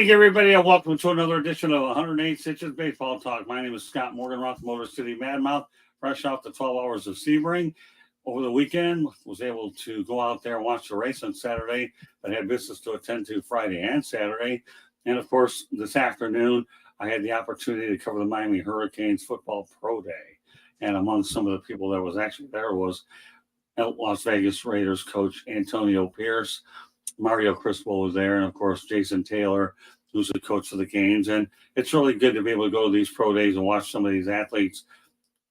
Thank you, everybody, and welcome to another edition of 108 Stitches Baseball Talk. My name is Scott Morgan, Roth Motor City Madmouth, fresh off the 12 hours of Sebring. Over the weekend, was able to go out there and watch the race on Saturday, but had business to attend to Friday and Saturday. And, of course, this afternoon, I had the opportunity to cover the Miami Hurricanes Football Pro Day. And among some of the people that was actually there was Las Vegas Raiders coach Antonio Pierce. Mario Cristobal was there, and, of course, Jason Taylor, who's the coach of the Canes. And it's really good to be able to go to these pro days and watch some of these athletes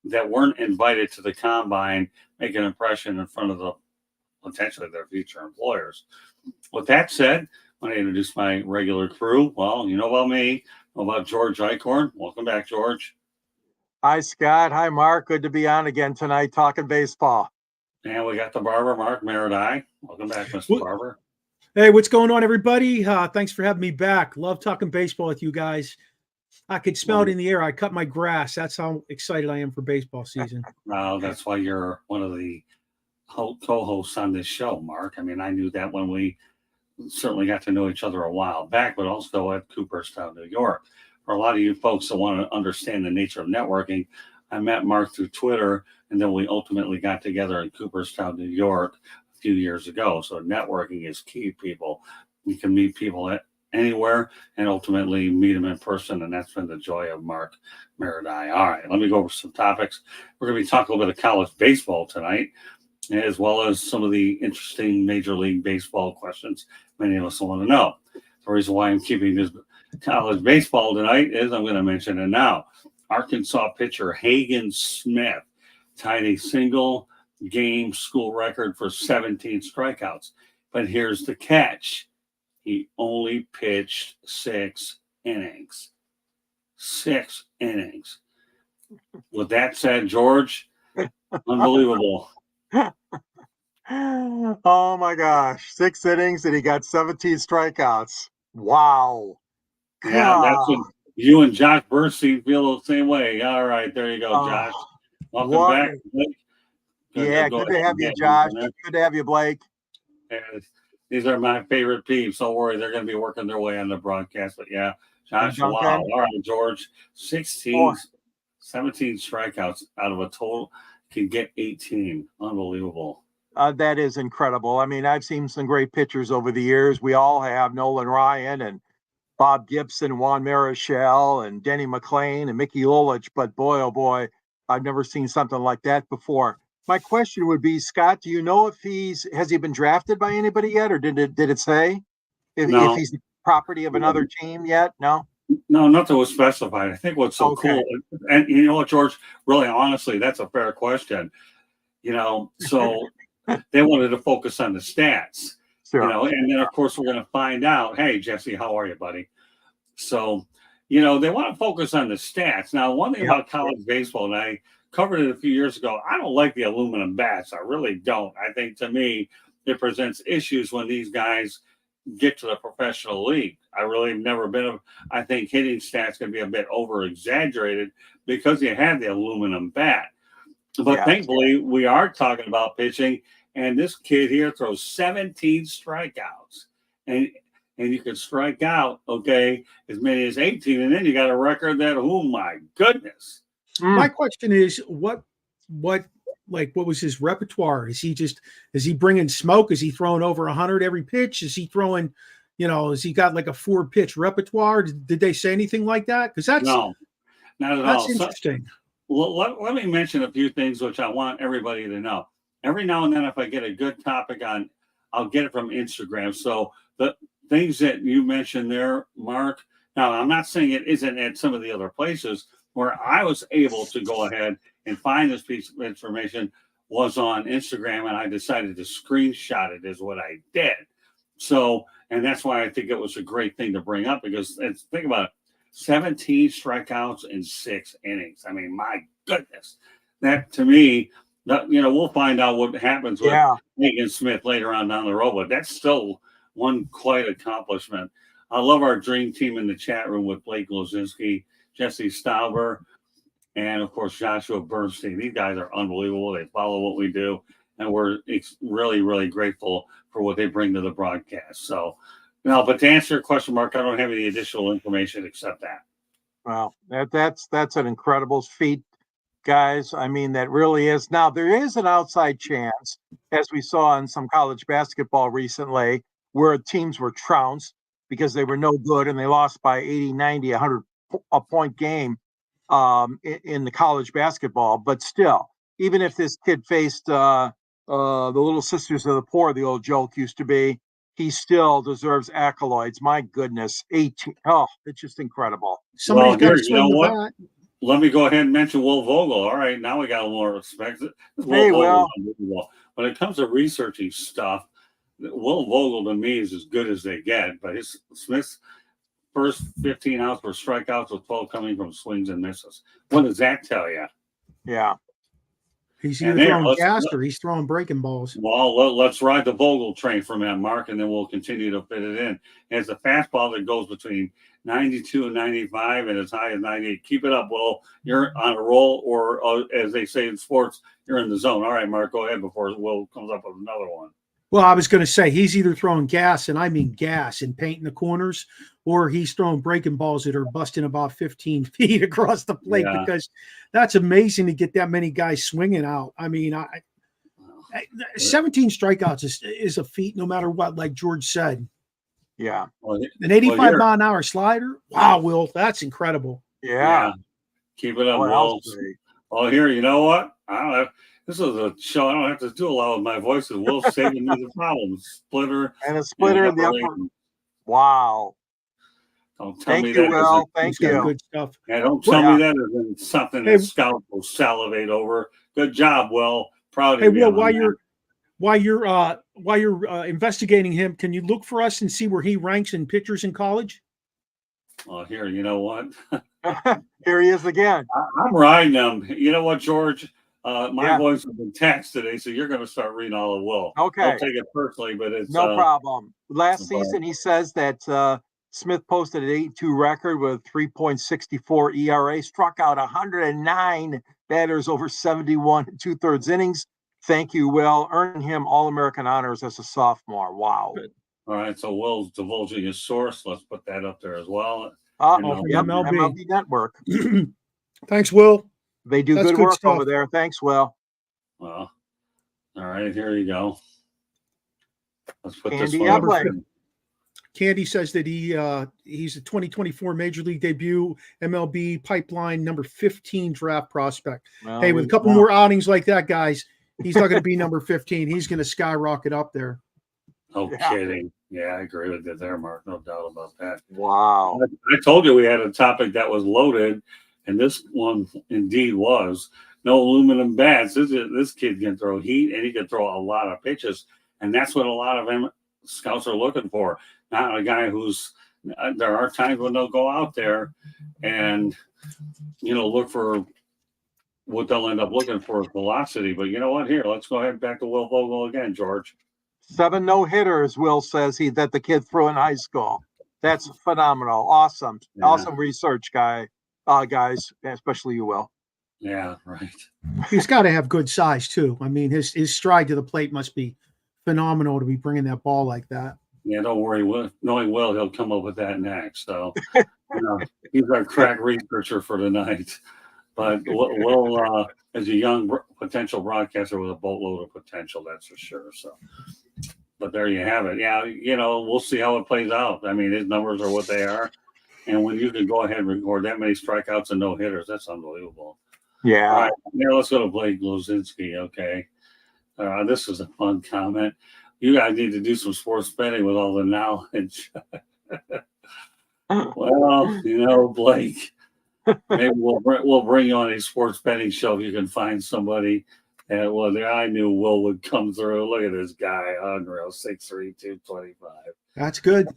that weren't invited to the combine make an impression in front of the potentially their future employers. With that said, when I introduce my regular crew, well, you know about me, know about George Eichhorn. Welcome back, George. Hi, Scott. Hi, Mark. Good to be on again tonight talking baseball. And we got the barber, Mark Maradai. Welcome back, Mr. Barber. Hey, what's going on, everybody? Thanks for having me back. Love talking baseball with you guys. I could smell it in the air. I cut my grass. That's how excited I am for baseball season. Well, that's why you're one of the co-hosts on this show, Mark. I mean, I knew that when we certainly got to know each other a while back, but also at Cooperstown, New York. For a lot of you folks that want to understand the nature of networking, I met Mark through Twitter, and then we ultimately got together in Cooperstown, New York a few years ago. So networking is key, people. You can meet people at anywhere and ultimately meet them in person, and that's been the joy of Mark Maradai. All right, let me go over some topics. We're going to be talking a little bit of college baseball tonight, as well as some of the interesting Major League Baseball questions many of us want to know. The reason why I'm keeping this college baseball tonight is I'm going to mention it now. Arkansas pitcher Hagen Smith tied a single game school record for 17 strikeouts. But here's the catch. He only pitched 6 innings. 6 innings. With that said, George, unbelievable. Oh, my gosh. 6 innings and he got 17 strikeouts. Wow. Yeah, that's what you and Josh Bernstein feel the same way. All right, there you go, Josh. Welcome back, Blake. Good to have you, Josh. Good to have you, Blake. And these are my favorite peeps. Don't worry, they're going to be working their way on the broadcast. But yeah, Josh, wow. All right, George, 17 strikeouts out of a total. Can get 18. Unbelievable. That is incredible. I mean, I've seen some great pitchers over the years. We all have Nolan Ryan and Bob Gibson, Juan Marichal, and Denny McClain and Mickey Lolich. But boy, oh boy, I've never seen something like that before. My question would be, Scott, do you know if has he been drafted by anybody yet, or did it say if he's the property of another team yet? No, nothing was specified. I think what's so cool, and you know what, George, really honestly, that's a fair question. You know, so they wanted to focus on the stats. Sure. You know, and then of course we're going to find out. Hey, Jesse, how are you, buddy? So, you know, they want to focus on the stats. Now, one thing about college baseball, and I covered it a few years ago, I don't like the aluminum bats. I really don't. I think, to me, it presents issues when these guys get to the professional league. I really have never been. I think hitting stats can be a bit over exaggerated because you have the aluminum bat. But thankfully, we are talking about pitching. And this kid here throws 17 strikeouts. And you can strike out, as many as 18. And then you got a record that, oh, my goodness. My question is, what was his repertoire? Is he bringing smoke? Is he throwing over 100 every pitch? Is he throwing, has he got like a 4-pitch repertoire? Did they say anything like that? Because no, not at all. That's interesting. Let me mention a few things which I want everybody to know. Every now and then, if I get a good topic on, I'll get it from Instagram. So the things that you mentioned there, Mark, now I'm not saying it isn't at some of the other places. Where I was able to go ahead and find this piece of information was on Instagram, and I decided to screenshot it is what I did. So, and that's why I think it was a great thing to bring up, because think about it, 17 strikeouts in 6 innings. I mean, my goodness. That, to me, we'll find out what happens with Hagen Smith later on down the road, but that's still one quite accomplishment. I love our dream team in the chat room with Blake Lozinski, Jesse Stauber, and, of course, Joshua Bernstein. These guys are unbelievable. They follow what we do, and we're really, really grateful for what they bring to the broadcast. So No, but to answer your question, Mark, I don't have any additional information except that. Well, that's an incredible feat, guys. I mean, that really is. Now, there is an outside chance, as we saw in some college basketball recently, where teams were trounced because they were no good and they lost by 80, 90, 100 a point game in the college basketball. But still, even if this kid faced the Little Sisters of the Poor, the old joke used to be, he still deserves accolades. My goodness, 18. Oh, it's just incredible. Somebody's Well, got here, to you swing know the what? bat. Let me go ahead and mention Will Vogel. All right, now we got a little more respect. Hey, Will. When it comes to researching stuff, Will Vogel to me is as good as they get. But his Smith's first 15 outs were strikeouts with 12 coming from swings and misses. What does that tell you? Yeah. He's And either there, throwing let's- gas or he's throwing breaking balls. Well, let's ride the Vogel train from that, Mark, and then we'll continue to fit it in. It's a fastball that goes between 92 and 95 and as high as 98. Keep it up, Will. You're on a roll, or as they say in sports, you're in the zone. All right, Mark, go ahead before Will comes up with another one. Well, I was going to say he's either throwing gas, and I mean gas, and painting the corners, or he's throwing breaking balls that are busting about 15 feet across the plate, Yeah. because that's amazing to get that many guys swinging out. I mean, 17 strikeouts is a feat no matter what, like George said. Yeah. Well, An 85 here- mile an hour slider. Wow, Will, that's incredible. Yeah. Keep it up, What Will. else, Ray? Oh, here, you know what? I don't have. This is a show I don't have to do a lot with my voice. And Will's saving me the problem. Splitter. And a splitter in the upper. lane. Wow. Don't tell Thank me you, that. Will. He's Thank got you. good stuff. Yeah, don't tell Yeah. me that isn't something Hey, that Scout will salivate over. Good job, Will. Proud Hey, of you. Will, on that. while you're investigating him, can you look for us and see where he ranks in pitchers in college? Oh, here, you know what? Here he is again. I'm riding him. You know what, George? My Yeah. voice has been taxed today, so you're going to start reading all of Will. Okay. Don't take it personally, but it's No problem. Last but- season, he says that Smith posted an 8-2 record with 3.64 ERA, struck out 109 batters over 71 and 2/3 innings. Thank you, Will. Earning him All-American honors as a sophomore. Wow. All right, so Will's divulging his source. Let's put that up there as well. Uh, And, yep, MLB. MLB Network. Thanks, Will. They do That's good good work stuff. over there. Thanks, Will. Well, all right, here you go. Let's put this Andy one up. Eblin. Candy says that he's a 2024 Major League debut MLB pipeline number 15 draft prospect. Well, Hey, with a couple more outings like that, guys, he's not going to be number 15. He's going to skyrocket up there. No Yeah. kidding. Yeah, I agree with you there, Mark. No doubt about that. Wow. I told you we had a topic that was loaded, and this one indeed was. No aluminum bats. This kid can throw heat, and he can throw a lot of pitches, and that's what a lot of scouts are looking for. Not a guy who's. There are times when they'll go out there and look for what they'll end up looking for is velocity. But you know what? Here, let's go ahead back to Will Vogel again, George. 7 no-hitters, Will says that the kid threw in high school. That's phenomenal. Awesome. Yeah. Awesome research, guys, especially you, Will. Yeah, right. He's got to have good size too. I mean, his stride to the plate must be phenomenal to be bringing that ball like that. Yeah, don't worry. Knowing Will, he'll come up with that next. So, he's our crack researcher for tonight. But Will, as a young potential broadcaster with a boatload of potential, that's for sure. So, but there you have it. Yeah, we'll see how it plays out. I mean, his numbers are what they are. And when you can go ahead and record that many strikeouts and no hitters, that's unbelievable. Yeah. All right, now let's go to Blake Lozinski. Okay. This is a fun comment. You guys need to do some sports betting with all the knowledge. Well, Blake, maybe we'll bring you on a sports betting show if you can find somebody. And I knew Will would come through. Look at this guy, unreal, 6'3", 225. That's good.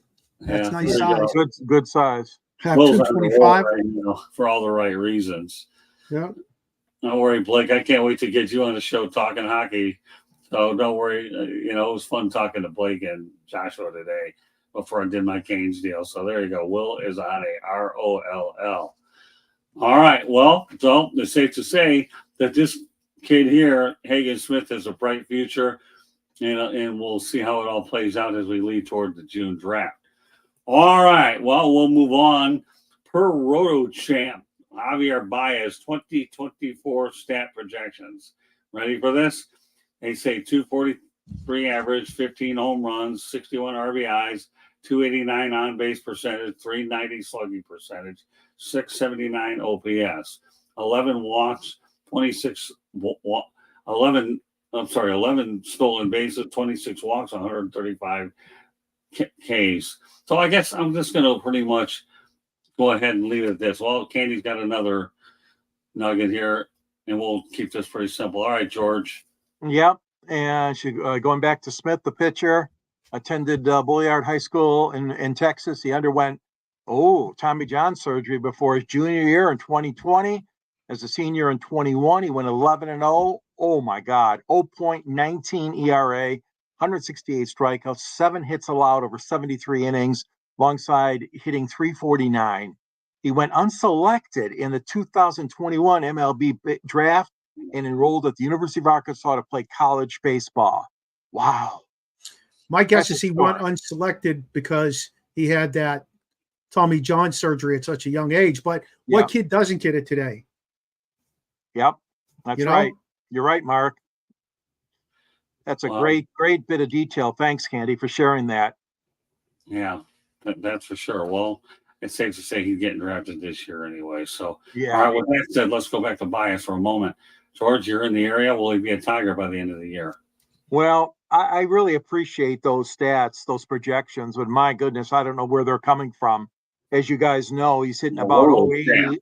That's nice there you size. go. Good size. Have Will's on the roll 225. right now, for all the right reasons. Yeah. Don't worry, Blake. I can't wait to get you on the show talking hockey. So don't worry. It was fun talking to Blake and Joshua today before I did my Canes deal. So there you go. Will is on a ROLL. All right. Well, so it's safe to say that this kid here, Hagen Smith, has a bright future, and we'll see how it all plays out as we lead toward the June draft. All right. Well, we'll move on. Per Roto Champ, Javier Baez, 2024 stat projections. Ready for this? They say 243 average, 15 home runs, 61 RBIs, 289 on base percentage, 390 slugging percentage, 679 OPS, 11 walks, 11 stolen bases, 26 walks, 135 Ks. So I guess I'm just going to pretty much go ahead and leave it at this. Well, Candy's got another nugget here, and we'll keep this pretty simple. All right, George. Yep. And going back to Smith, the pitcher, attended Bulliard High School in Texas. He underwent Tommy John surgery before his junior year in 2020. As a senior in 21, he went 11-0. Oh my God, 0.19 ERA, 168 strikeouts, 7 hits allowed over 73 innings, alongside hitting 349. He went unselected in the 2021 MLB draft and enrolled at the University of Arkansas to play college baseball. Wow. My guess is he went unselected because he had that Tommy John surgery at such a young age. But what kid doesn't get it today? Yep, that's right. You're right, Mark. That's a great bit of detail. Thanks, Candy, for sharing that. Yeah, that's for sure. Well, it's safe to say he's getting drafted this year anyway. So, yeah. All right, with that said, let's go back to Baez for a moment. George, you're in the area. Will he be a Tiger by the end of the year? Well, I really appreciate those stats, those projections, but my goodness, I don't know where they're coming from. As you guys know, he's hitting about 80.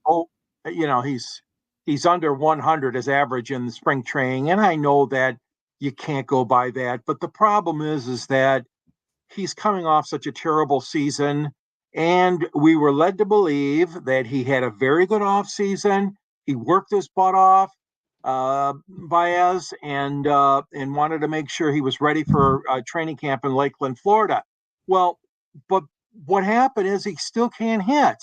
He's under 100 as average in the spring training, and I know that you can't go by that. But the problem is that he's coming off such a terrible season, and we were led to believe that he had a very good off season. He worked his butt off, Baez, and wanted to make sure he was ready for training camp in Lakeland, Florida. Well, but what happened is he still can't hit.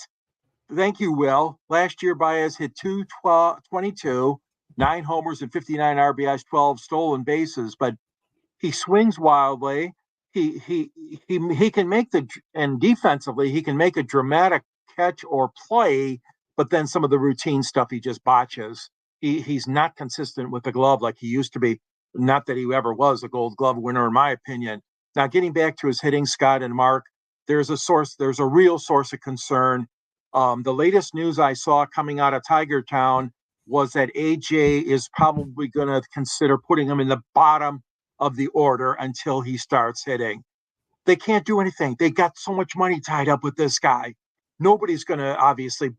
Thank you, Will. Last year, Baez hit 222, 9 homers and 59 RBIs, 12 stolen bases, but he swings wildly. He can make and defensively, he can make a dramatic catch or play, but then some of the routine stuff he just botches. He's not consistent with the glove like he used to be. Not that he ever was a Gold Glove winner, in my opinion. Now, getting back to his hitting, Scott and Mark, there's a real source of concern. The latest news I saw coming out of Tiger Town was that AJ is probably going to consider putting him in the bottom of the order until he starts hitting. They can't do anything. They got so much money tied up with this guy. Nobody's going to obviously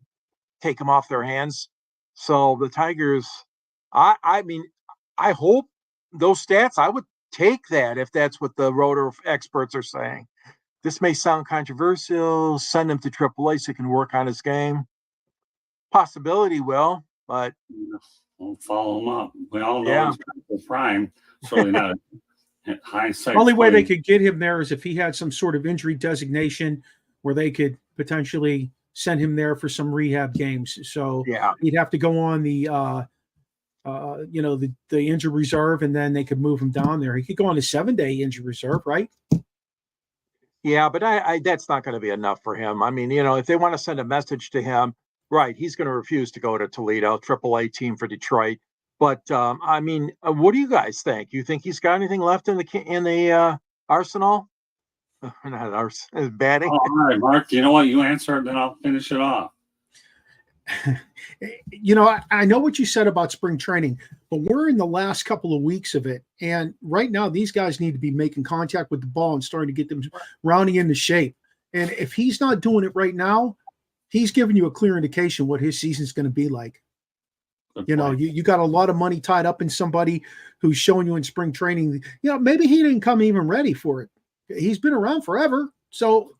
take him off their hands. So the Tigers, I mean, I hope those stats, I would take that if that's what the rotor experts are saying. This may sound controversial. Send him to AAA so he can work on his game. Possibility, Will, but we'll follow him up. We all know he's got the prime. Certainly not a hindsight. The only way they could get him there is if he had some sort of injury designation where they could potentially send him there for some rehab games. So he'd have to go on the injury reserve, and then they could move him down there. He could go on a 7-day injury reserve, right? Yeah, but I that's not going to be enough for him. I mean, if they want to send a message to him, right, he's going to refuse to go to Toledo, AAA team for Detroit. But I mean, what do you guys think? You think he's got anything left in the arsenal? Not batting. All right, Mark. You know what? You answer it, then I'll finish it off. I know what you said about spring training, but we're in the last couple of weeks of it. And right now, these guys need to be making contact with the ball and starting to get them rounding into shape. And if he's not doing it right now, he's giving you a clear indication what his season's going to be like. You got a lot of money tied up in somebody who's showing you in spring training. Maybe he didn't come even ready for it. He's been around forever. So,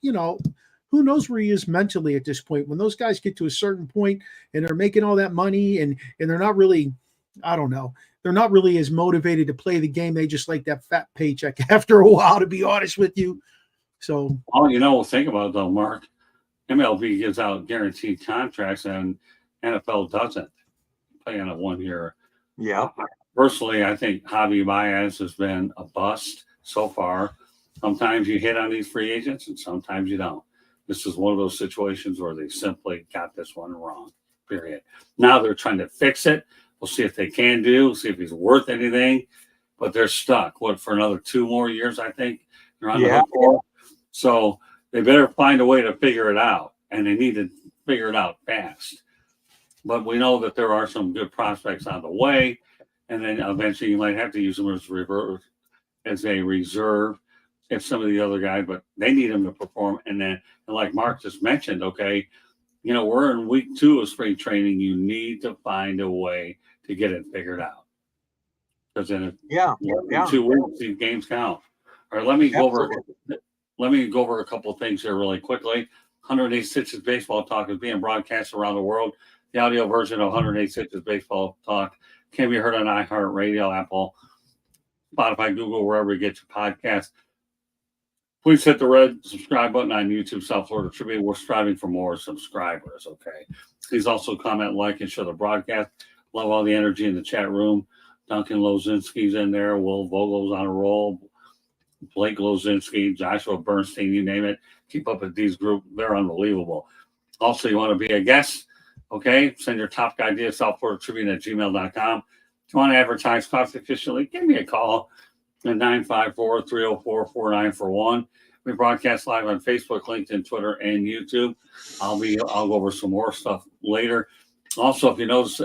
who knows where he is mentally at this point? When those guys get to a certain point and they're making all that money and they're not really, I don't know, they're not really as motivated to play the game. They just like that fat paycheck after a while, to be honest with you. So, think about it though, Mark. MLB gives out guaranteed contracts and NFL doesn't. Play on a 1 year. Yeah. Personally, I think Javi Baez has been a bust so far. Sometimes you hit on these free agents and sometimes you don't. This is one of those situations where they simply got this one wrong, period. Now they're trying to fix it. We'll see if they can see if he's worth anything, but they're stuck. What, for another 2 more years, I think they're on the hook for. So they better find a way to figure it out, and they need to figure it out fast. But we know that there are some good prospects on the way, and then eventually you might have to use them as a reserve if some of the other guys, but they need them to perform. And then, and like Mark just mentioned, okay, you know, we're in week 2 of spring training. You need to find a way to get it figured out. Because in 2 weeks, these games count. All right, let me go over a couple of things here really quickly. 108 Stitches Baseball Talk is being broadcast around the world. The audio version of 108 Stitches Baseball Talk can be heard on iHeartRadio, Apple, Spotify, Google, wherever you get your podcast. Please hit the red subscribe button on YouTube, South Florida Tribune. We're striving for more subscribers, okay? Please also comment, like, and share the broadcast. Love all the energy in the chat room. Duncan Lozinski's in there. Will Vogel's on a roll. Blake Lozinski, Joshua Bernstein, you name it. Keep up with these groups. They're unbelievable. Also, you want to be a guest, okay? Send your top idea, southfloridatribune@gmail.com. If you want to advertise cost efficiently, give me a call at 954-304-4941. We broadcast live on Facebook, LinkedIn, Twitter, and YouTube. I'll go over some more stuff later. Also, if you notice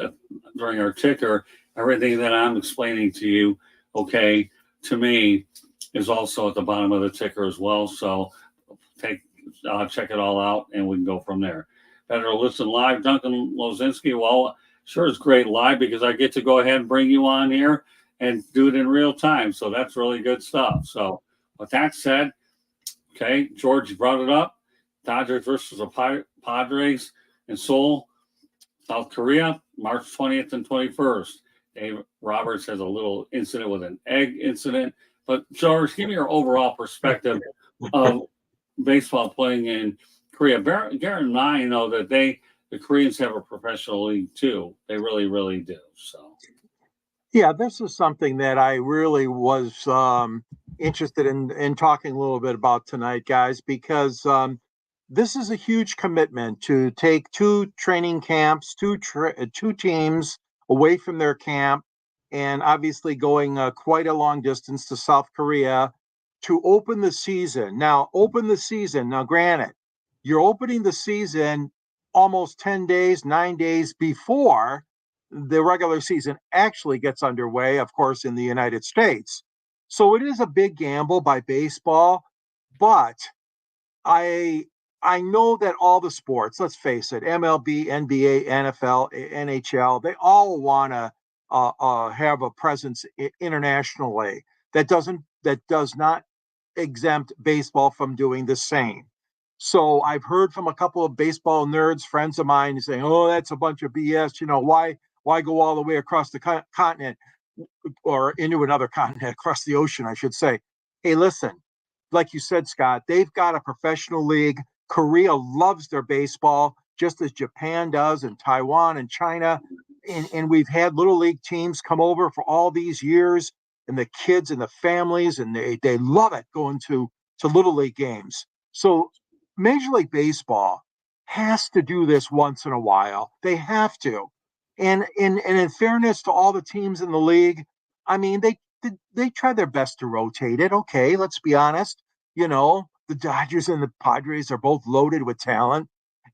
during our ticker, everything that I'm explaining to you, okay, to me, is also at the bottom of the ticker as well. So check it all out, and we can go from there. Better to listen live. Duncan Lozinski, well, sure, it's great live because I get to go ahead and bring you on here and do it in real time. So that's really good stuff. So with that said, okay, George brought it up. Dodgers versus the Padres in Seoul, South Korea, March 20th and 21st. Dave Roberts has a little incident with an egg incident. But George, give me your overall perspective of baseball playing in Korea. Bear in mind, though, that the Koreans have a professional league too. They really, really do. So, yeah, this is something that I really was interested in talking a little bit about tonight, guys, because this is a huge commitment to take 2 training camps, 2 teams away from their camp, and obviously going quite a long distance to South Korea to open the season. Now, granted, you're opening the season almost 10 days, 9 days before the regular season actually gets underway, of course, in the United States. So it is a big gamble by baseball, but I know that all the sports, let's face it, MLB, NBA, NFL, NHL, they all want to have a presence internationally. That does not exempt baseball from doing the same. So I've heard from a couple of baseball nerds, friends of mine, saying, "Oh, that's a bunch of BS. You know, why go all the way across the continent or into another continent, across the ocean, I should say?" Hey, listen, like you said, Scott, they've got a professional league. Korea loves their baseball, just as Japan does, and Taiwan and China. And we've had little league teams come over for all these years, and the kids and the families, and they love it going to little league games. So Major League Baseball has to do this once in a while. They have to. And in fairness to all the teams in the league, I mean, they try their best to rotate it. Okay, let's be honest. You know, the Dodgers and the Padres are both loaded with talent.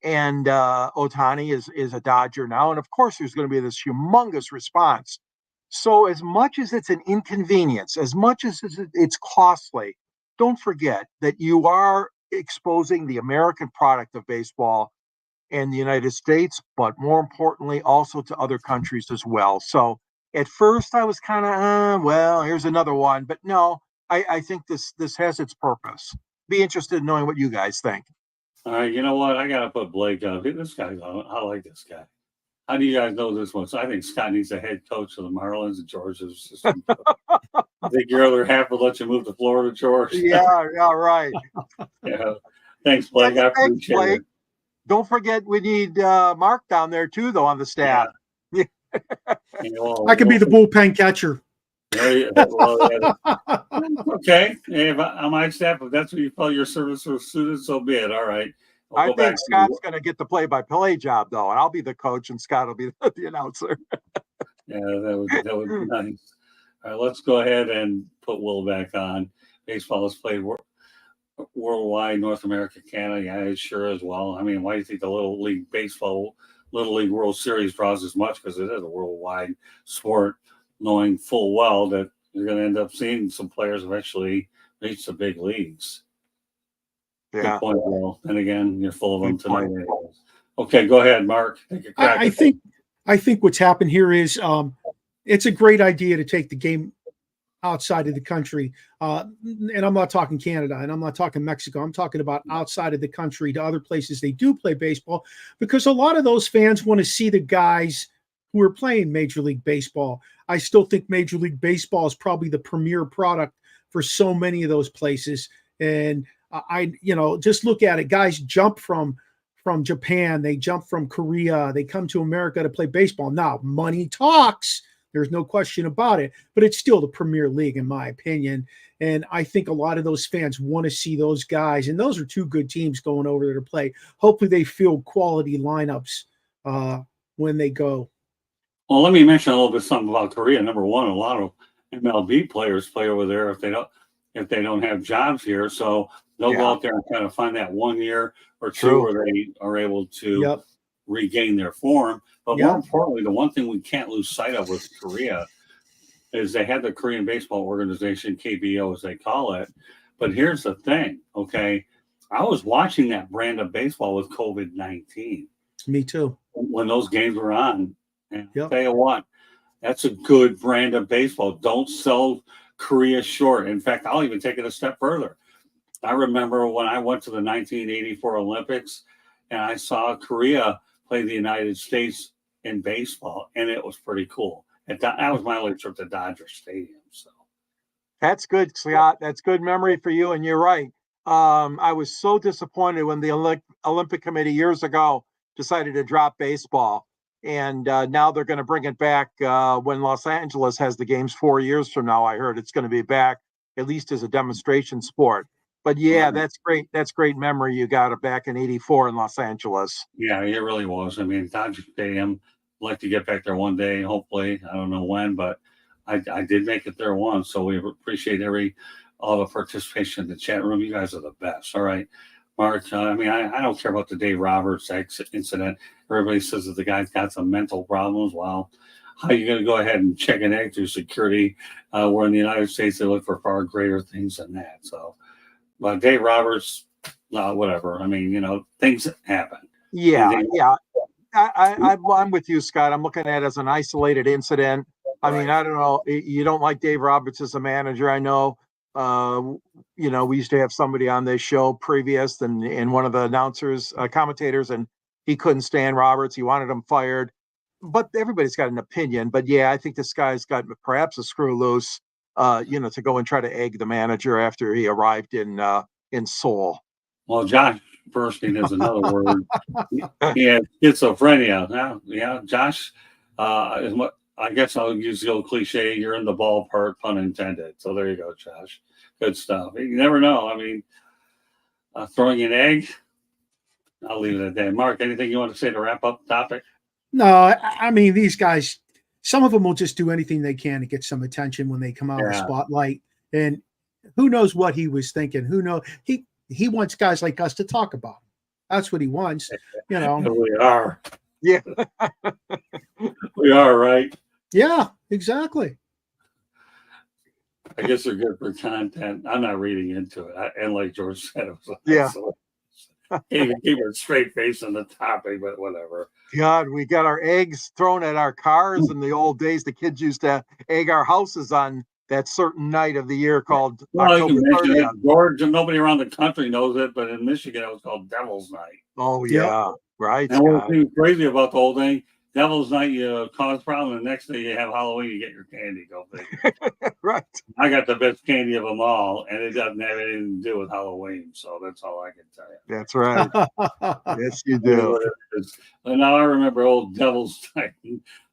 And Ohtani is a Dodger now. And of course, there's going to be this humongous response. So as much as it's an inconvenience, as much as it's costly, don't forget that you are exposing the American product of baseball in the United States, but more importantly, also to other countries as well. So at first I was kind of, well, here's another one. But no, I think this has its purpose. Be interested in knowing what you guys think. all right, you know what? I got to put Blake up. This guy's on. I like this guy. How do you guys know this one? So I think Scott needs a head coach of the Marlins, and George is just. I think your other half will let you move to Florida, George. Yeah, right. Yeah. Thanks, Blake. I appreciate it. Don't forget, we need Mark down there too, though, on the staff. Yeah. Well, I can be the bullpen catcher. Okay. If on my staff, if that's what you feel your service was suited, so be it. All right. We'll I go back think to- Scott's going to get the play-by-play job, though, and I'll be the coach, and Scott will be the announcer. Yeah, that would be nice. All right, let's go ahead and put Will back on. Baseball is played worldwide, North America, Canada. Yeah, it sure is. Well, I mean, why do you think the Little League World Series draws as much? Because it is a worldwide sport, knowing full well that you're going to end up seeing some players eventually reach the big leagues. Yeah. Good point, Will. And again, you're full of them Good point. tonight. Okay, go ahead, Mark. Take a crack. I think what's happened here is it's a great idea to take the game outside of the country. And I'm not talking Canada and I'm not talking Mexico. I'm talking about outside of the country to other places they do play baseball, because a lot of those fans want to see the guys who are playing Major League Baseball. I still think Major League Baseball is probably the premier product for so many of those places. And just look at it. Guys jump from Japan, they jump from Korea, they come to America to play baseball. Now, money talks. There's no question about it, but it's still the Premier League, in my opinion. And I think a lot of those fans want to see those guys, and those are two good teams going over there to play. Hopefully they field quality lineups when they go. Well, let me mention a little bit something about Korea. Number one, a lot of MLB players play over there if they don't have jobs here. So they'll go out there and kind of find that 1 year or two where they are able to regain their form. But more importantly, the one thing we can't lose sight of with Korea is they had the Korean Baseball Organization, KBO as they call it. But here's the thing, okay? I was watching that brand of baseball with COVID-19. Me too. When those games were on. And I'll tell you what, that's a good brand of baseball. Don't sell Korea short. In fact, I'll even take it a step further. I remember when I went to the 1984 Olympics and I saw Korea play the United States in baseball, and it was pretty cool. That was my only trip to Dodger Stadium. So that's good, Scott. That's good memory for you, and you're right. I was so disappointed when the Olympic Committee years ago decided to drop baseball, and now they're going to bring it back when Los Angeles has the games 4 years from now. I heard it's going to be back at least as a demonstration sport. But yeah, that's great. That's great memory you got it back in '84 in Los Angeles. Yeah, it really was. I mean, Dodger Stadium. I'd like to get back there one day, hopefully. I don't know when, but I did make it there once. So we appreciate all the participation in the chat room. You guys are the best. All right, Mark. I mean, I don't care about the Dave Roberts incident. Everybody says that the guy's got some mental problems. Well, how are you going to go ahead and check an egg through security? Where in the United States, they look for far greater things than that. So, but Dave Roberts, whatever. I mean, things happen. Yeah. I'm with you, Scott. I'm looking at it as an isolated incident. I mean, I don't know. You don't like Dave Roberts as a manager. I know. We used to have somebody on this show previous, and one of the commentators, and he couldn't stand Roberts. He wanted him fired. But everybody's got an opinion. But yeah, I think this guy's got perhaps a screw loose, to go and try to egg the manager after he arrived in Seoul. Well, Josh bursting is another word. He had schizophrenia. Yeah, Josh, is what I guess I'll use the old cliche, you're in the ballpark, pun intended. So there you go, Josh. Good stuff. You never know. I mean, throwing an egg, I'll leave it at that. Mark, anything you want to say to wrap up the topic? No, I mean, these guys, some of them will just do anything they can to get some attention when they come out of the spotlight. And who knows what he was thinking? Who knows? He wants guys like us to talk about him. That's what he wants. We are. Yeah. We are, right? Yeah, exactly. I guess they're good for content. I'm not reading into it. And like George said, it was can't even keep a straight face on the topic, but whatever. God, we got our eggs thrown at our cars in the old days. The kids used to egg our houses on that certain night of the year called October 30th. George, and nobody around the country knows it, but in Michigan it was called Devil's Night. Oh yeah, right. And what's crazy about the whole thing, Devil's Night, you cause problem. The next day you have Halloween, you get your candy. Go figure. Right. I got the best candy of them all, and it doesn't have anything to do with Halloween. So that's all I can tell you. That's right. Yes, you do. And now I remember old Devil's Night,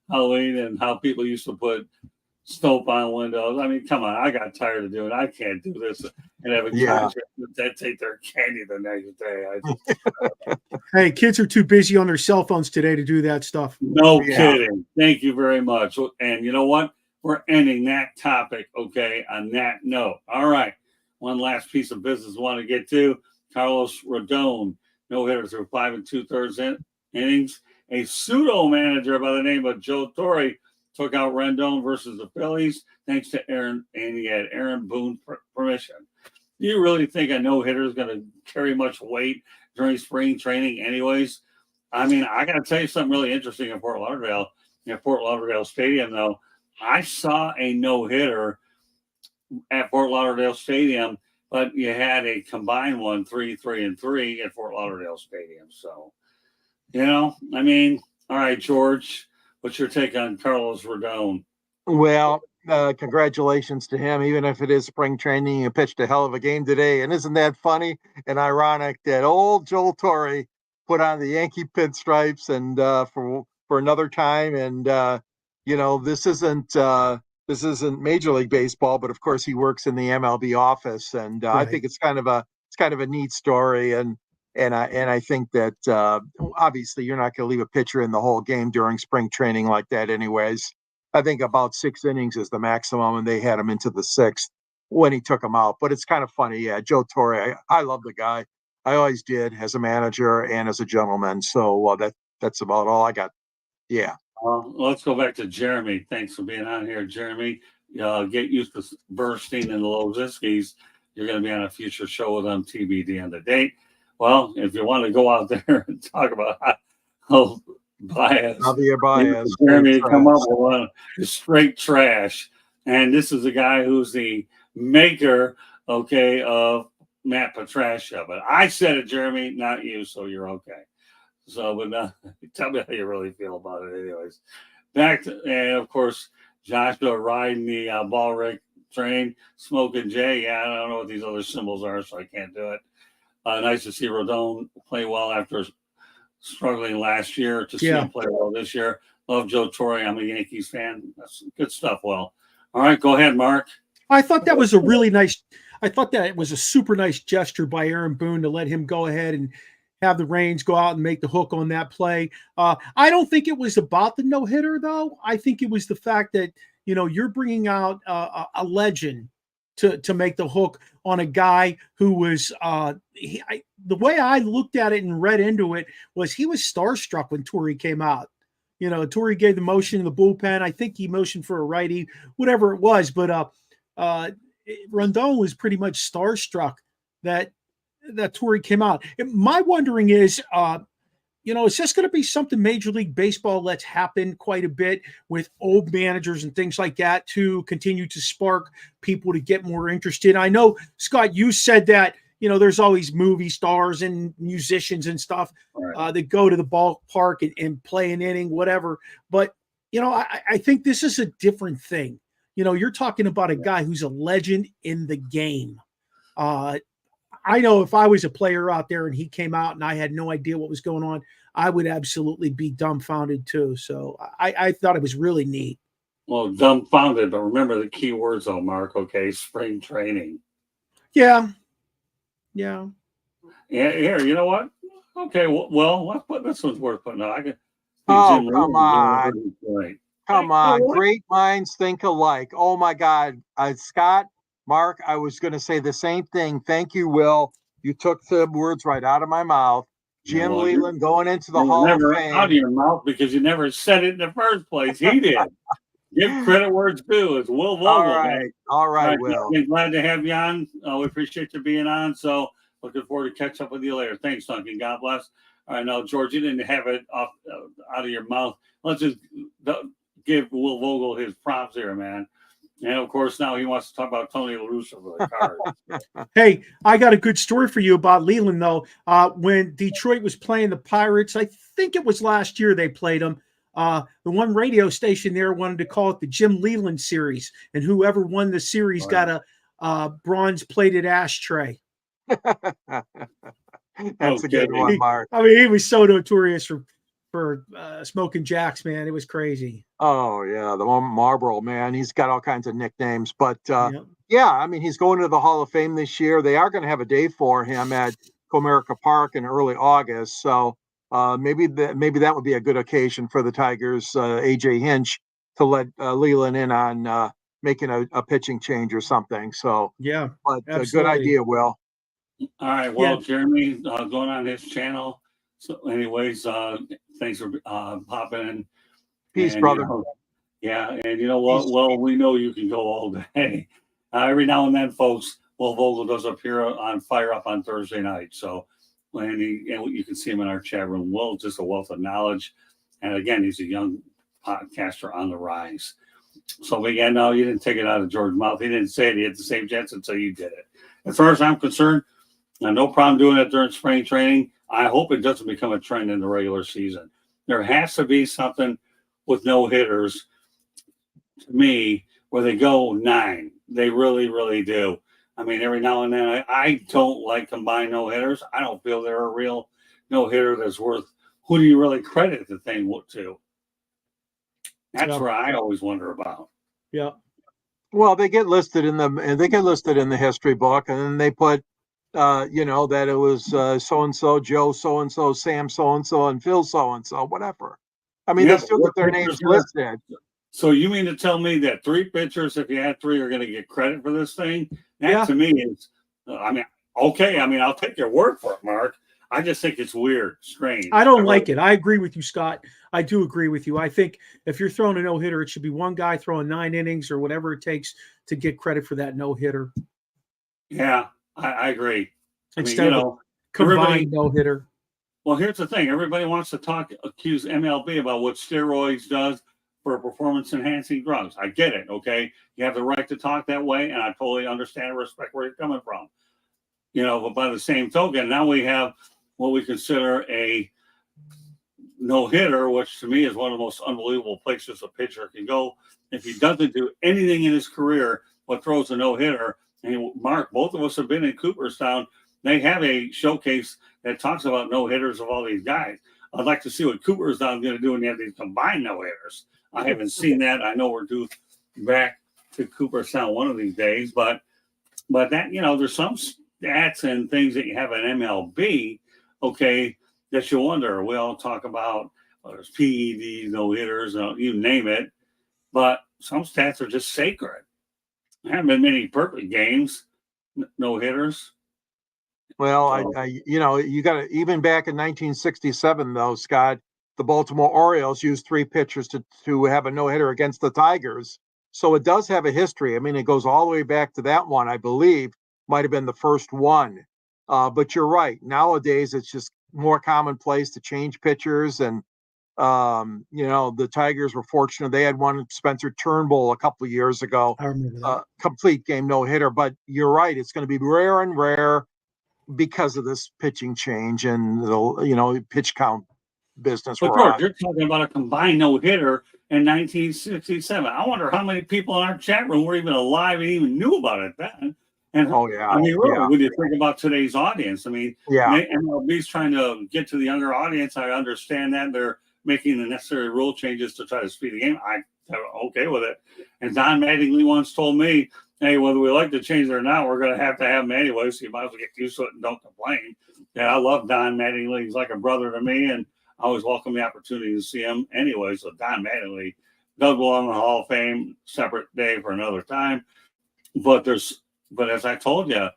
Halloween, and how people used to put soap on windows. I mean, come on, I got tired of doing it. I can't do this and have a contract with They'd take their candy the next day. Hey, kids are too busy on their cell phones today to do that stuff. No Yeah. kidding. Thank you very much. And you know what? We're ending that topic, okay, on that note. All right. One last piece of business I want to get to. Carlos Rodon, no-hitter through 5 2/3 innings. A pseudo manager by the name of Joe Torre took out Rendon versus the Phillies, thanks to Aaron, and he had Aaron Boone's permission. Do you really think a no-hitter is going to carry much weight during spring training anyways? I mean, I got to tell you something really interesting in Fort Lauderdale. At Fort Lauderdale Stadium, though, I saw a no-hitter at Fort Lauderdale Stadium, but you had a combined one, 3-3-3 at Fort Lauderdale Stadium. So, I mean, all right, George, what's your take on Carlos Rodon? Well, congratulations to him. Even if it is spring training, he pitched a hell of a game today. And isn't that funny and ironic that old Joel Torre put on the Yankee pinstripes and for another time? And this isn't Major League Baseball, but of course he works in the MLB office, and Right. I think it's kind of a neat story. And I think that obviously you're not going to leave a pitcher in the whole game during spring training like that, anyways. I think about 6 innings is the maximum, and they had him into the 6th when he took him out. But it's kind of funny. Yeah, Joe Torre, I love the guy. I always did as a manager and as a gentleman. So that's about all I got. Yeah. Let's go back to Jeremy. Thanks for being on here, Jeremy. Get used to Bernstein and the Lozinskis. You're going to be on a future show with them, TBD on the date. Well, if you want to go out there and talk about how bias, Javier Baez, Jeremy come up with one straight trash. And this is a guy who's the maker, okay, of Matt Patricia. But I said it, Jeremy, not you, so you're okay. So, but tell me how you really feel about it, anyways. Back to, and of course, Joshua riding the Ballrick train, Smoking Jay. Yeah, I don't know what these other symbols are, so I can't do it. Nice to see Rodon play well after struggling last year. To see him play well this year. Love Joe Torre. I'm a Yankees fan. That's good stuff. Well, all right, go ahead, Mark. I thought that was a really nice. I thought that it was a super nice gesture by Aaron Boone to let him go ahead and have the reins, go out and make the hook on that play. I don't think it was about the no-hitter, though. I think it was the fact that, you're bringing out a legend to make the hook on a guy who was the way I looked at it and read into it was he was starstruck when Torre came out. Torre gave the motion in the bullpen. I think he motioned for a righty, whatever it was. But Rondon was pretty much starstruck that Torre came out. My wondering is, is this going to be something Major League Baseball lets happen quite a bit with old managers and things like that to continue to spark people to get more interested? I know, Scott, you said that, there's always movie stars and musicians and stuff that go to the ballpark and play an inning, whatever. But, I think this is a different thing. You're talking about a guy who's a legend in the game. I know if I was a player out there and he came out and I had no idea what was going on, I would absolutely be dumbfounded too. So I thought it was really neat. Well, dumbfounded, but remember the key words though, Mark, okay? Spring training. Yeah. Yeah, here, you know what? Okay, well, this one's worth putting on. I can. Oh, come on. Come on. Great minds think alike. Oh, my God. Scott, Mark, I was going to say the same thing. Thank you, Will. You took the words right out of my mouth. Jim Leland going into the Hall of Fame. Out of your mouth because you never said it in the first place. He did. Give credit where it's due. It's Will Vogel. All right, Will. Glad to have you on. We appreciate you being on. So looking forward to catch up with you later. Thanks, Duncan. God bless. All right, now, George, you didn't have it out of your mouth. Let's just give Will Vogel his props here, man. And, of course, now he wants to talk about Tony La Russa for the Cards. Hey, I got a good story for you about Leland, though. When Detroit was playing the Pirates, I think it was last year they played them. The one radio station there wanted to call it the Jim Leland series, and whoever won the series got a bronze-plated ashtray. That's a good one, Mark. He was so notorious for for Smoking Jacks, man. It was crazy. Oh yeah, the Marlboro man. He's got all kinds of nicknames, but Yeah. yeah, I mean, he's going to the Hall of Fame this year. They are going to have a day for him at Comerica Park in early August. So maybe that would be a good occasion for the Tigers, AJ Hinch, to let Leland in on making a pitching change or something. So Yeah, but a good absolutely. idea, Will. All right. Well, Jeremy, going on his channel. So, anyways, thanks for popping in. Peace, And, brother. Yeah, and you know what? Peace. Well, we know you can go all day. Every now and then, folks, Will Vogel does appear on Fire Up on Thursday night. So and you can see him in our chat room. Will, just a wealth of knowledge. And again, he's a young podcaster on the rise. So again, no, you didn't take it out of George's mouth. He didn't say it. He had the same chance until you did it. As far as I'm concerned, no problem doing it during spring training. I hope it doesn't become a trend in the regular season. There has to be something with no hitters, to me, where they go 9. They really, really do. I mean, every now and then, I don't like combined no hitters. I don't feel they're a real no hitter that's worth. Who do you really credit the thing to? That's where I always wonder about. Yeah. Well, they get listed in the history book, and then they put, that it was so and so, Joe so and so, Sam so and Phil so and so, whatever. I mean, they still get their names listed. So you mean to tell me that 3 pitchers, if you had 3, are going to get credit for this thing? That to me is, okay. I mean, I'll take your word for it, Mark. I just think it's weird, strange. I don't like it. I agree with you, Scott. I do agree with you. I think if you're throwing a no-hitter, it should be one guy throwing 9 innings or whatever it takes to get credit for that no-hitter. Yeah, I agree. Instead of a combined no-hitter. Well, here's the thing. Everybody wants to accuse MLB about what steroids does for performance-enhancing drugs. I get it, okay? You have the right to talk that way, and I totally understand and respect where you're coming from. But by the same token, now we have what we consider a no-hitter, which to me is one of the most unbelievable places a pitcher can go. If he doesn't do anything in his career but throws a no-hitter, and Mark, both of us have been in Cooperstown, they have a showcase that talks about no-hitters of all these guys. I'd like to see what Cooperstown is going to do when you have these combined no-hitters. I haven't seen that. I know we're due back to Cooperstown one of these days, but that, there's some stats and things that you have in MLB, okay, that you wonder. We all talk about there's PEDs, no-hitters, you name it, but some stats are just sacred. There haven't been many perfect games, no-hitters. Well, you got to, even back in 1967, though, Scott, the Baltimore Orioles used 3 pitchers to have a no-hitter against the Tigers. So it does have a history. I mean, it goes all the way back to that one, I believe, might have been the first one. But you're right. Nowadays, it's just more commonplace to change pitchers. And, the Tigers were fortunate. They had one, Spencer Turnbull, a couple of years ago. I remember that. Complete game no-hitter. But you're right. It's going to be rare and rare because of this pitching change and the pitch count business. But George, you're talking about a combined no-hitter in 1967. I wonder how many people in our chat room were even alive and even knew about it then. And really, when you think about today's audience, MLB's trying to get to the younger audience. I understand that they're making the necessary rule changes to try to speed the game. I'm okay with it. And Don Mattingly once told me, hey, whether we like to change it or not, we're going to have them anyway, so you might as well get used to it and don't complain. Yeah, I love Don Mattingly. He's like a brother to me, and I always welcome the opportunity to see him anyway. So Don Mattingly does belong in the Hall of Fame, separate day for another time. But as I told you,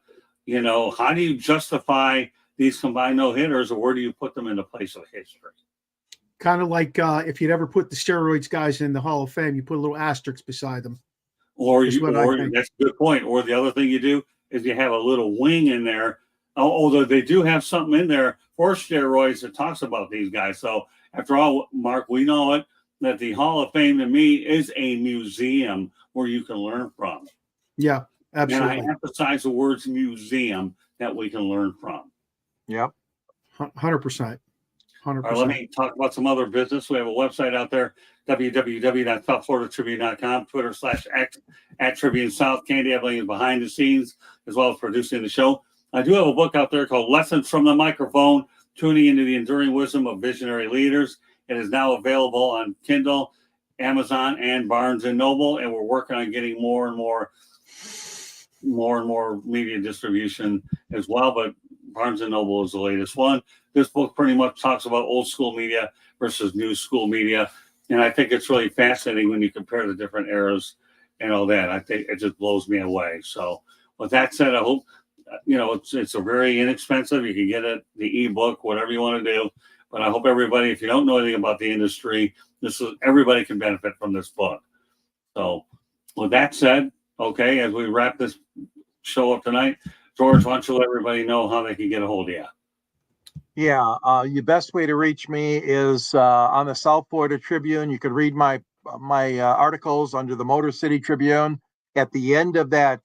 how do you justify these combined no-hitters, or where do you put them in the place of history? Kind of like if you'd ever put the steroids guys in the Hall of Fame, you put a little asterisk beside them. That's a good point. Or the other thing you do is you have a little wing in there, although they do have something in there for steroids that talks about these guys. So after all, Mark, we know it, that the Hall of Fame to me is a museum where you can learn from. Yeah, absolutely. And I emphasize the words museum that we can learn from. Yep. 100%. 100%. All right, let me talk about some other business. We have a website out there, www.southfloridatribune.com, Twitter /X @Tribune South. Candy Evelyn is behind the scenes as well as producing the show. I do have a book out there called Lessons from the Microphone, Tuning into the Enduring Wisdom of Visionary Leaders. It is now available on Kindle, Amazon, and Barnes and Noble, and we're working on getting more and more media distribution as well. But Barnes and Noble is the latest one. This book pretty much talks about old school media versus new school media, and I think it's really fascinating when you compare the different eras and all that. I think it just blows me away. So with that said, I hope it's a very inexpensive. You can get it, the ebook, whatever you want to do. But I hope everybody, if you don't know anything about the industry, everybody can benefit from this book. So with that said, okay, as we wrap this show up tonight, George, why don't you let everybody know how they can get a hold of you? Yeah, your best way to reach me is on the South Florida Tribune. You can read my articles under the Motor City Tribune. At the end of that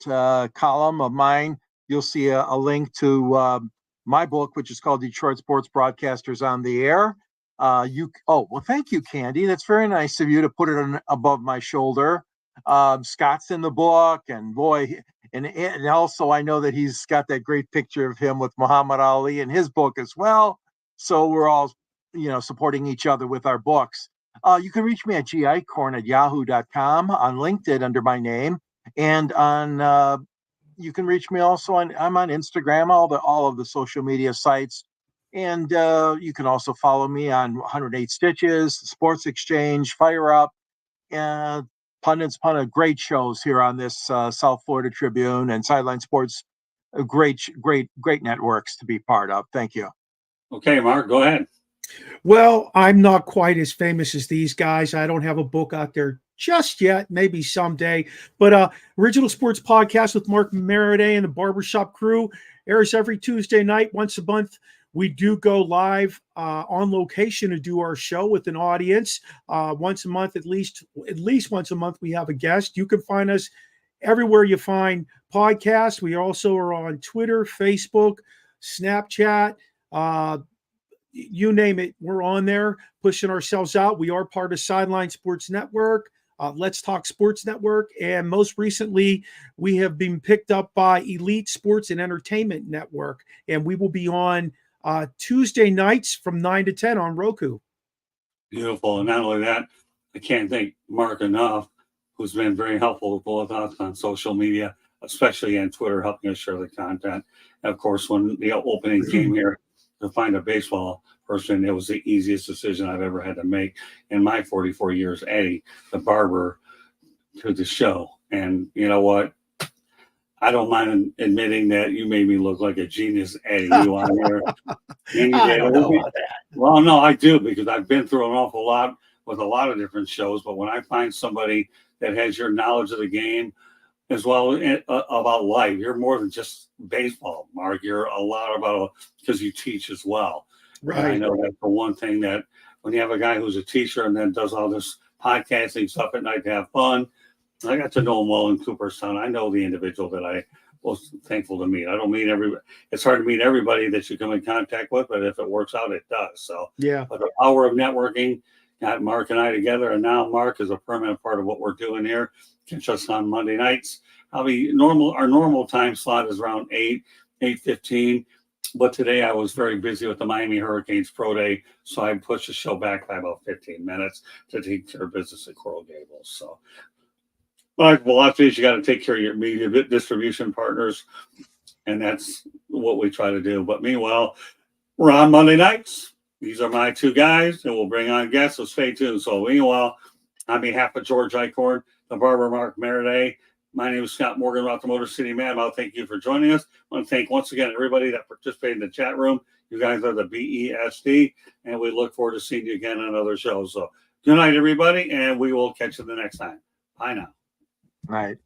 column of mine, you'll see a link to my book, which is called Detroit Sports Broadcasters on the Air. Thank you, Candy. That's very nice of you to put it above my shoulder. Scott's in the book, and boy, and also I know that he's got that great picture of him with Muhammad Ali in his book as well. So we're all, supporting each other with our books. You can reach me at gicorn@yahoo.com, on LinkedIn under my name, and on you can reach me also I'm on Instagram, all of the social media sites. And you can also follow me on 108 Stitches, Sports Exchange, Fire Up, and pundits, great shows here on this South Florida Tribune and Sideline Sports. Great networks to be part of. Thank you. Okay, Mark, go ahead. Well, I'm not quite as famous as these guys. I don't have a book out there just yet, maybe someday. But Original Sports Podcast with Mark Maraday and the Barbershop Crew airs every Tuesday night, once a month. We do go live on location to do our show with an audience once a month, at least once a month. We have a guest. You can find us everywhere you find podcasts. We also are on Twitter, Facebook, Snapchat. You name it, we're on there pushing ourselves out. We are part of Sideline Sports Network, Let's Talk Sports Network, and most recently, we have been picked up by Elite Sports and Entertainment Network, and we will be on Tuesday nights from 9 to 10 on Roku. Beautiful. And not only that, I can't thank Mark enough, who's been very helpful with both us on social media, especially on Twitter, helping us share the content. And of course, when the opening came here to find a baseball person, it was the easiest decision I've ever had to make in my 44 years, Eddie, the barber, to the show. And you know what? I don't mind admitting that you made me look like a genius, Eddie. You on there? I don't know about that. Well, no, I do, because I've been through an awful lot with a lot of different shows. But when I find somebody that has your knowledge of the game as well about life, you're more than just baseball, Mark. You're a lot about, because you teach as well. Right. And I know that for one thing, that when you have a guy who's a teacher and then does all this podcasting stuff at night to have fun, I got to know him well in Cooperstown. I know the individual that I was thankful to meet. I don't meet everybody. It's hard to meet everybody that you come in contact with, but if it works out, it does. So yeah. But the power of networking got Mark and I together, and now Mark is a permanent part of what we're doing here. Catch us on Monday nights. Our normal time slot is around 8:15. But today I was very busy with the Miami Hurricanes Pro Day, so I pushed the show back by about 15 minutes to take care of business at Coral Gables. So, like velocities, you got to take care of your media distribution partners, and that's what we try to do. But meanwhile, we're on Monday nights. These are my two guys, and we'll bring on guests, so stay tuned. So meanwhile, on behalf of George Eichhorn, the barber Mark Maraday, my name is Scott Morgan about the Motor City Man. I'll thank you for joining us. I want to thank once again everybody that participated in the chat room. You guys are the BESD, and we look forward to seeing you again on other shows. So good night, everybody, and we will catch you the next time. Bye now. Right.